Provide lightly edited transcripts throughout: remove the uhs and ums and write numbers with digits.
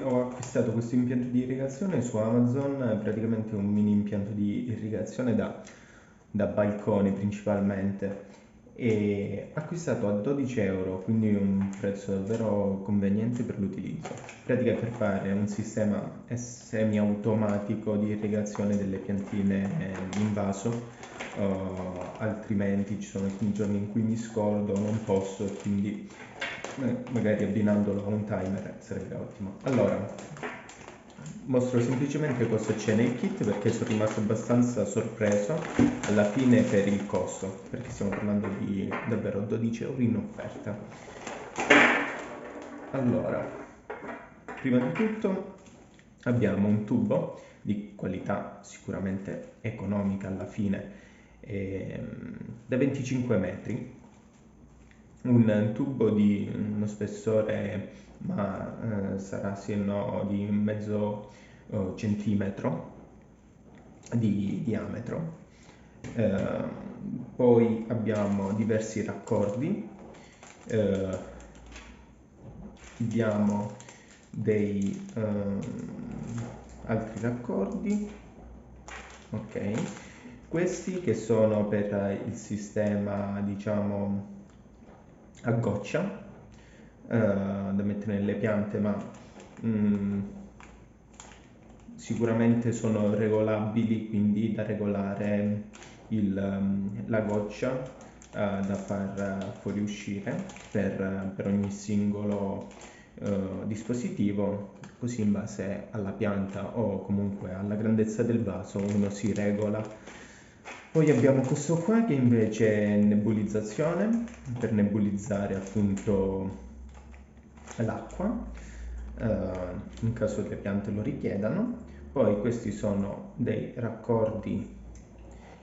ho acquistato questo impianto di irrigazione su Amazon, è praticamente un mini impianto di irrigazione da balcone principalmente, e acquistato a 12 euro, quindi un prezzo davvero conveniente per l'utilizzo. In pratica è per fare un sistema semi-automatico di irrigazione delle piantine in vaso, altrimenti ci sono alcuni giorni in cui mi scordo, non posso, e quindi magari abbinandolo a un timer sarebbe ottimo. Allora, mostro semplicemente cosa c'è nel kit perché sono rimasto abbastanza sorpreso alla fine per il costo, perché stiamo parlando di davvero 12 euro in offerta. Allora, prima di tutto abbiamo un tubo di qualità sicuramente economica alla fine, da 25 metri, un tubo di uno spessore, ma sarà sì o no di mezzo centimetro di diametro. Eh, Poi abbiamo diversi raccordi, eh, abbiamo dei altri raccordi, ok, questi che sono per il sistema, diciamo, a goccia, da mettere nelle piante, ma mm, sicuramente sono regolabili, quindi da regolare la goccia da far fuoriuscire per ogni singolo dispositivo, così in base alla pianta o comunque alla grandezza del vaso uno si regola. Poi abbiamo questo qua che invece è nebulizzazione, per nebulizzare appunto l'acqua, in caso le piante lo richiedano. Poi questi sono dei raccordi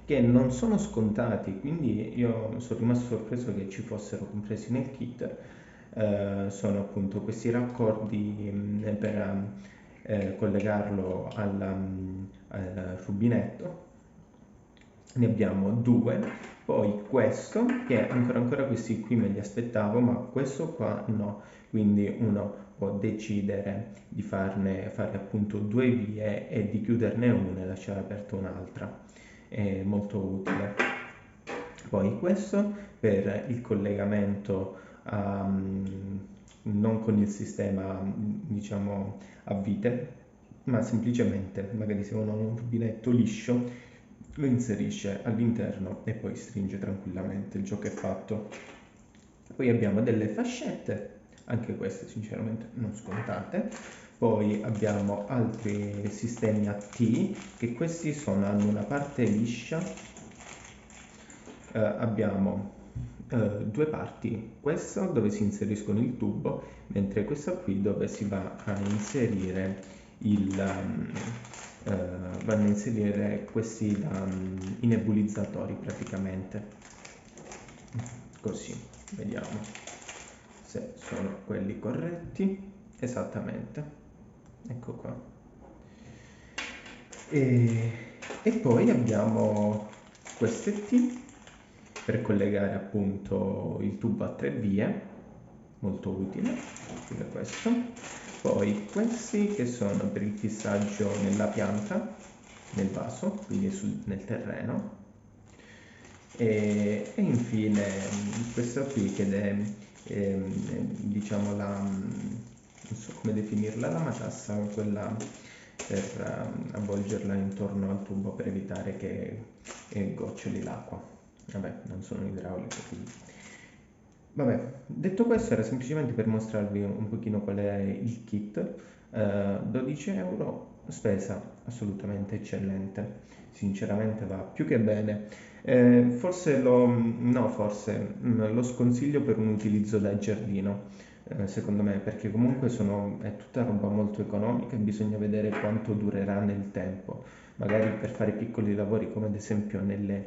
che non sono scontati, quindi io sono rimasto sorpreso che ci fossero compresi nel kit. Sono appunto questi raccordi per collegarlo al rubinetto. Ne abbiamo due, poi questo che ancora questi qui me li aspettavo, ma questo qua no, quindi uno può decidere di fare appunto due vie e di chiuderne una e lasciare aperta un'altra, è molto utile. Poi questo per il collegamento non con il sistema diciamo a vite, ma semplicemente magari se uno ha un rubinetto liscio lo inserisce all'interno e poi stringe tranquillamente, il gioco è fatto. Poi abbiamo delle fascette, anche queste sinceramente non scontate. Poi abbiamo altri sistemi a T, che questi hanno una parte liscia. Abbiamo due parti, questa dove si inseriscono il tubo, mentre questa qui dove si va a inserire vanno a inserire questi i nebulizzatori praticamente. Così, vediamo se sono quelli corretti. Esattamente, ecco qua. E poi abbiamo queste T per collegare appunto il tubo a 3 vie, molto utile questo. Poi questi che sono per il fissaggio nella pianta, nel vaso, quindi nel terreno. E infine questa qui che è diciamo non so come definirla, la matassa, quella per avvolgerla intorno al tubo per evitare che goccioli l'acqua. Vabbè, non sono idraulico, quindi. Vabbè, detto questo era semplicemente per mostrarvi un pochino qual è il kit. 12 euro, spesa assolutamente eccellente, sinceramente va più che bene. Lo sconsiglio per un utilizzo da giardino, secondo me, perché comunque è tutta roba molto economica e bisogna vedere quanto durerà nel tempo. Magari per fare piccoli lavori come ad esempio in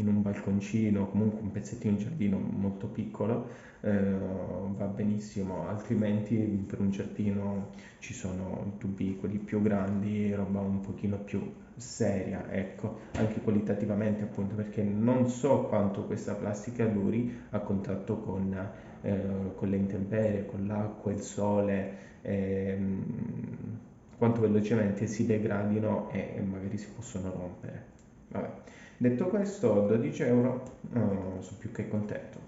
un balconcino, comunque un pezzettino di giardino molto piccolo, va benissimo, altrimenti per un giardino ci sono i tubi quelli più grandi, roba un pochino più seria, ecco, anche qualitativamente appunto, perché non so quanto questa plastica duri a contatto con le intemperie, con l'acqua, il sole, quanto velocemente si degradino e magari si possono rompere. Vabbè. Detto questo, 12 euro, sono più che contento.